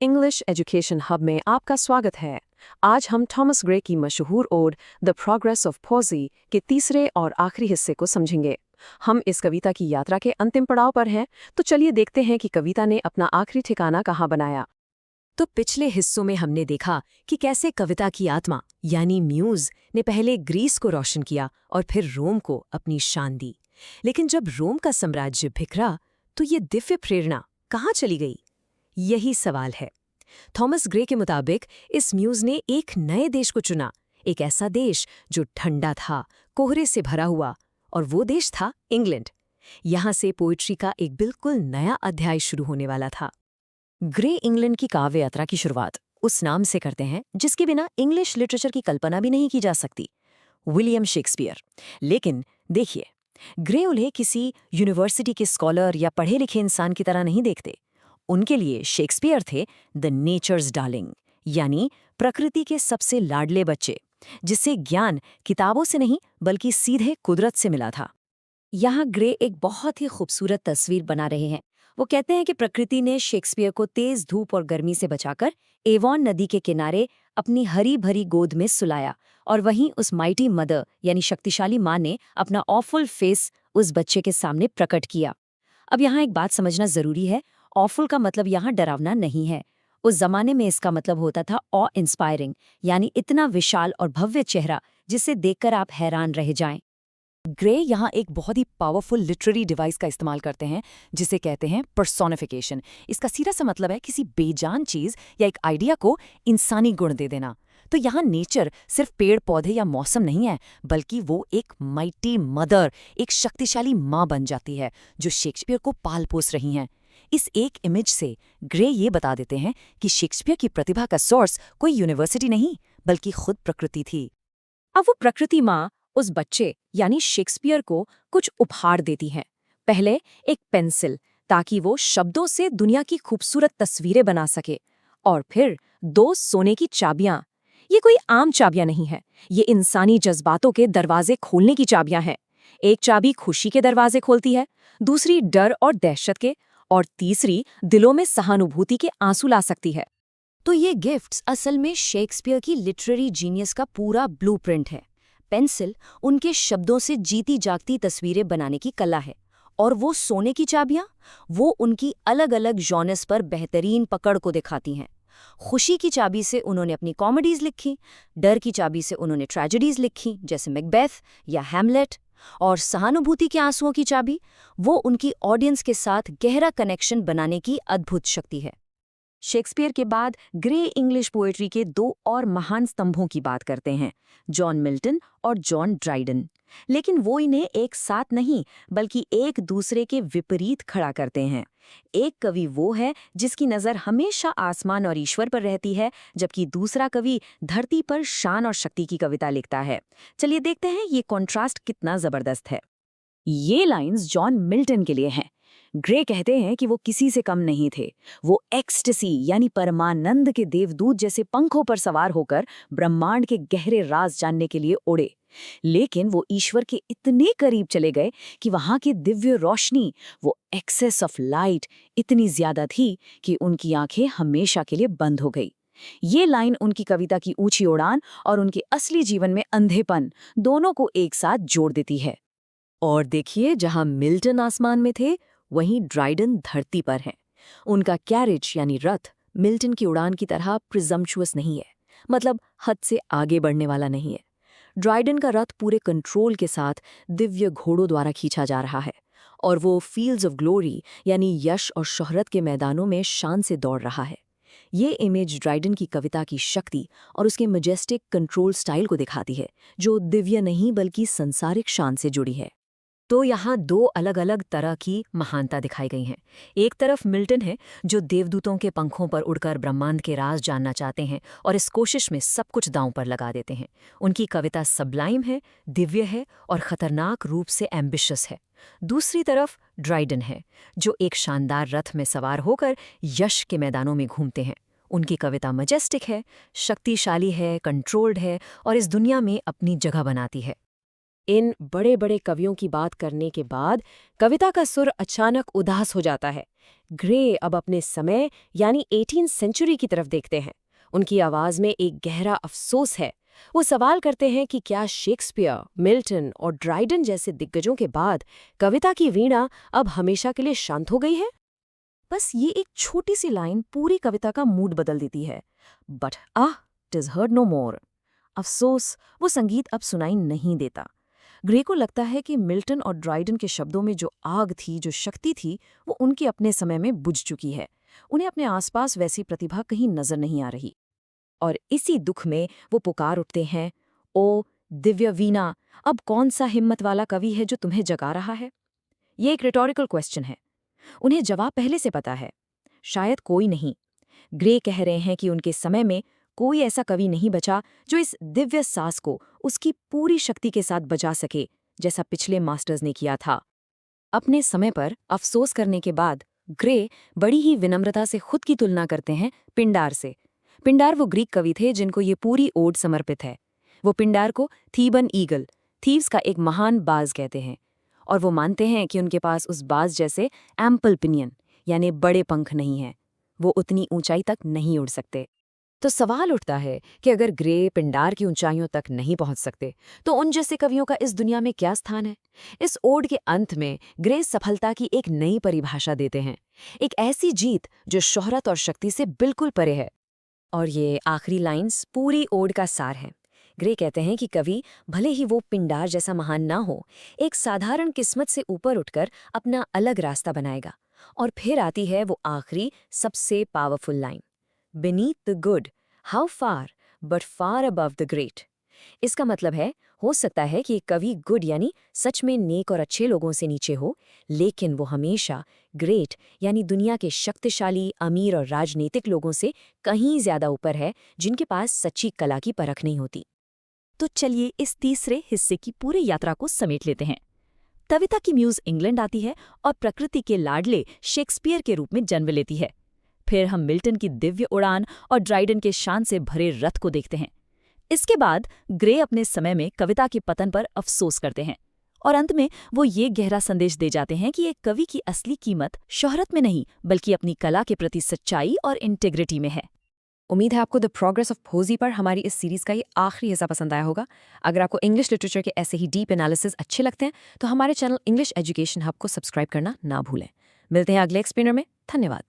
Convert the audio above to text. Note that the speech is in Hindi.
इंग्लिश एजुकेशन हब में आपका स्वागत है। आज हम थॉमस ग्रे की मशहूर ओड द प्रोग्रेस ऑफ पॉज़ी के तीसरे और आखिरी हिस्से को समझेंगे। हम इस कविता की यात्रा के अंतिम पड़ाव पर हैं, तो चलिए देखते हैं कि कविता ने अपना आखिरी ठिकाना कहाँ बनाया। तो पिछले हिस्सों में हमने देखा कि कैसे कविता की आत्मा यानी म्यूज ने पहले ग्रीस को रोशन किया और फिर रोम को अपनी शान दी। लेकिन जब रोम का साम्राज्य बिखरा तो ये दिव्य प्रेरणा कहाँ चली गई? यही सवाल है। थॉमस ग्रे के मुताबिक इस म्यूज ने एक नए देश को चुना, एक ऐसा देश जो ठंडा था, कोहरे से भरा हुआ, और वो देश था इंग्लैंड। यहाँ से पोइट्री का एक बिल्कुल नया अध्याय शुरू होने वाला था। ग्रे इंग्लैंड की काव्य यात्रा की शुरुआत उस नाम से करते हैं जिसके बिना इंग्लिश लिटरेचर की कल्पना भी नहीं की जा सकती, विलियम शेक्सपियर। लेकिन देखिए, ग्रे उन्हें किसी यूनिवर्सिटी के स्कॉलर या पढ़े लिखे इंसान की तरह नहीं देखते। उनके लिए शेक्सपियर थे द नेचर्स डार्लिंग, यानी प्रकृति के सबसे लाडले बच्चे, जिससे ज्ञान किताबों से नहीं बल्कि सीधे कुदरत से मिला था। यहाँ ग्रे एक बहुत ही खूबसूरत तस्वीर बना रहे हैं। वो कहते हैं कि प्रकृति ने शेक्सपियर को तेज धूप और गर्मी से बचाकर एवॉन नदी के किनारे अपनी हरी भरी गोद में सुलाया, और वहीं उस माइटी मदर यानी शक्तिशाली माँ ने अपना ऑफुल फेस उस बच्चे के सामने प्रकट किया। अब यहाँ एक बात समझना जरूरी है। ऑफुल का मतलब यहाँ डरावना नहीं है। उस जमाने में इसका मतलब होता था ऑ इंस्पायरिंग, यानी इतना विशाल और भव्य चेहरा जिसे देखकर आप हैरान रह जाएं। ग्रे यहाँ एक बहुत ही पावरफुल लिटरेरी डिवाइस का इस्तेमाल करते हैं जिसे कहते हैं पर्सोनिफिकेशन। इसका सीधा सा मतलब है किसी बेजान चीज या एक आइडिया को इंसानी गुण दे देना। तो यहाँ नेचर सिर्फ पेड़ पौधे या मौसम नहीं है, बल्कि वो एक माइटी मदर, एक शक्तिशाली माँ बन जाती है जो शेक्सपियर को पाल पोस रही हैं। इस एक इमेज से ग्रे ये बता देते हैं कि शेक्सपियर की प्रतिभा का सोर्स कोई यूनिवर्सिटी नहीं बल्कि खुद प्रकृति थी। अब वो प्रकृति माँ उस बच्चे यानी शेक्सपियर को कुछ उपहार देती है। पहले एक पेंसिल, ताकि वो शब्दों से दुनिया की खूबसूरत तस्वीरें बना सके, और फिर दो सोने की चाबियां। ये कोई आम चाबियां नहीं है, ये इंसानी जज्बातों के दरवाजे खोलने की चाबियां हैं। एक चाबी खुशी के दरवाजे खोलती है, दूसरी डर और दहशत के, और तीसरी दिलों में सहानुभूति के आंसू ला सकती है। तो ये गिफ्ट्स असल में शेक्सपियर की लिटरेरी जीनियस का पूरा ब्लूप्रिंट है। पेंसिल उनके शब्दों से जीती जागती तस्वीरें बनाने की कला है, और वो सोने की चाबियां, वो उनकी अलग अलग जॉनर्स पर बेहतरीन पकड़ को दिखाती हैं। खुशी की चाबी से उन्होंने अपनी कॉमेडीज लिखी, डर की चाबी से उन्होंने ट्रेजेडीज लिखी जैसे मैकबेथ या हैमलेट, और सहानुभूति के आंसुओं की चाबी, वो उनकी ऑडियंस के साथ गहरा कनेक्शन बनाने की अद्भुत शक्ति है। शेक्सपियर के बाद ग्रे इंग्लिश पोएट्री के दो और महान स्तंभों की बात करते हैं, जॉन मिल्टन और जॉन ड्राइडन। लेकिन वो इन्हें एक साथ नहीं बल्कि एक दूसरे के विपरीत खड़ा करते हैं। एक कवि वो है जिसकी नज़र हमेशा आसमान और ईश्वर पर रहती है, जबकि दूसरा कवि धरती पर शान और शक्ति की कविता लिखता है। चलिए देखते हैं ये कॉन्ट्रास्ट कितना जबरदस्त है। ये लाइंस जॉन मिल्टन के लिए हैं। ग्रे कहते हैं कि वो किसी से कम नहीं थे। वो एक्सटेसी यानी परमानंद के देवदूत जैसे पंखों पर सवार होकर ब्रह्मांड के गहरे राज जानने के लिए उड़े। लेकिन वो ईश्वर के इतने करीब चले गए कि वहां की दिव्य रोशनी, वो एक्सेस ऑफ लाइट, इतनी ज्यादा थी कि उनकी आंखें हमेशा के लिए बंद हो गई। ये लाइन उनकी कविता की ऊंची उड़ान और उनके असली जीवन में अंधेपन दोनों को एक साथ जोड़ देती है। और देखिए, जहां मिल्टन आसमान में थे, वहीं ड्राइडन धरती पर हैं। उनका कैरेज यानी रथ मिल्टन की उड़ान की तरह प्रिजम्पचुअस नहीं है, मतलब हद से आगे बढ़ने वाला नहीं है। ड्राइडन का रथ पूरे कंट्रोल के साथ दिव्य घोड़ों द्वारा खींचा जा रहा है, और वो फील्ड्स ऑफ ग्लोरी यानी यश और शोहरत के मैदानों में शान से दौड़ रहा है। ये इमेज ड्राइडन की कविता की शक्ति और उसके मैजेस्टिक कंट्रोल स्टाइल को दिखाती है, जो दिव्य नहीं बल्कि संसारिक शान से जुड़ी है। तो यहाँ दो अलग अलग तरह की महानता दिखाई गई हैं। एक तरफ मिल्टन है जो देवदूतों के पंखों पर उड़कर ब्रह्मांड के राज जानना चाहते हैं और इस कोशिश में सब कुछ दांव पर लगा देते हैं। उनकी कविता सबलाइम है, दिव्य है और खतरनाक रूप से एम्बिशियस है। दूसरी तरफ ड्राइडन है जो एक शानदार रथ में सवार होकर यश के मैदानों में घूमते हैं। उनकी कविता मजेस्टिक है, शक्तिशाली है, कंट्रोल्ड है और इस दुनिया में अपनी जगह बनाती है। इन बड़े बड़े कवियों की बात करने के बाद कविता का सुर अचानक उदास हो जाता है। ग्रे अब अपने समय यानी 18th सेंचुरी की तरफ देखते हैं। उनकी आवाज में एक गहरा अफसोस है। वो सवाल करते हैं कि क्या शेक्सपियर, मिल्टन और ड्राइडन जैसे दिग्गजों के बाद कविता की वीणा अब हमेशा के लिए शांत हो गई है? बस ये एक छोटी सी लाइन पूरी कविता का मूड बदल देती है। But it is heard no more. अफसोस, वो संगीत अब सुनाई नहीं देता। ग्रे को लगता है कि मिल्टन और ड्राइडन के शब्दों में जो आग थी, जो शक्ति थी, वो उनके अपने समय में बुझ चुकी है। उन्हें अपने आसपास वैसी प्रतिभा कहीं नजर नहीं आ रही। और इसी दुख में वो पुकार उठते हैं, ओ दिव्य वीणा, अब कौन सा हिम्मत वाला कवि है जो तुम्हें जगा रहा है? ये एक रिटोरिकल क्वेश्चन है। उन्हें जवाब पहले से पता है, शायद कोई नहीं। ग्रे कह रहे हैं कि उनके समय में कोई ऐसा कवि नहीं बचा जो इस दिव्य सास को उसकी पूरी शक्ति के साथ बजा सके, जैसा पिछले मास्टर्स ने किया था। अपने समय पर अफसोस करने के बाद ग्रे बड़ी ही विनम्रता से खुद की तुलना करते हैं पिंडार से। पिंडार वो ग्रीक कवि थे जिनको ये पूरी ओड समर्पित है। वो पिंडार को थीबन ईगल, थीव्स का एक महान बाज कहते हैं, और वो मानते हैं कि उनके पास उस बाज जैसे एम्पल पिनियन यानी बड़े पंख नहीं हैं। वो उतनी ऊंचाई तक नहीं उड़ सकते। तो सवाल उठता है कि अगर ग्रे पिंडार की ऊंचाइयों तक नहीं पहुंच सकते, तो उन जैसे कवियों का इस दुनिया में क्या स्थान है? इस ओड के अंत में ग्रे सफलता की एक नई परिभाषा देते हैं, एक ऐसी जीत जो शोहरत और शक्ति से बिल्कुल परे है। और ये आखिरी लाइंस पूरी ओड का सार है। ग्रे कहते हैं कि कवि भले ही वो पिंडार जैसा महान ना हो, एक साधारण किस्मत से ऊपर उठकर अपना अलग रास्ता बनाएगा। और फिर आती है वो आखिरी सबसे powerful line, Beneath the good, how far, but far above the great। इसका मतलब है, हो सकता है कि एक कवि गुड यानी सच में नेक और अच्छे लोगों से नीचे हो, लेकिन वो हमेशा ग्रेट यानी दुनिया के शक्तिशाली, अमीर और राजनीतिक लोगों से कहीं ज्यादा ऊपर है, जिनके पास सच्ची कला की परख नहीं होती। तो चलिए इस तीसरे हिस्से की पूरी यात्रा को समेट लेते हैं। कविता की म्यूज इंग्लैंड आती है और प्रकृति के लाडले शेक्सपियर के रूप में जन्म लेती है। फिर हम मिल्टन की दिव्य उड़ान और ड्राइडन के शान से भरे रथ को देखते हैं। इसके बाद ग्रे अपने समय में कविता के पतन पर अफसोस करते हैं, और अंत में वो ये गहरा संदेश दे जाते हैं कि एक कवि की असली कीमत शोहरत में नहीं, बल्कि अपनी कला के प्रति सच्चाई और इंटेग्रिटी में है। उम्मीद है आपको द प्रोग्रेस ऑफ पोज़ी पर हमारी इस सीरीज का ये आखिरी हिस्सा पसंद आया होगा। अगर आपको इंग्लिश लिटरेचर के ऐसे ही डीप एनालिसिस अच्छे लगते हैं, तो हमारे चैनल इंग्लिश एजुकेशन हब को सब्सक्राइब करना ना भूलें। मिलते हैं अगले एक्सप्लेनर में। धन्यवाद।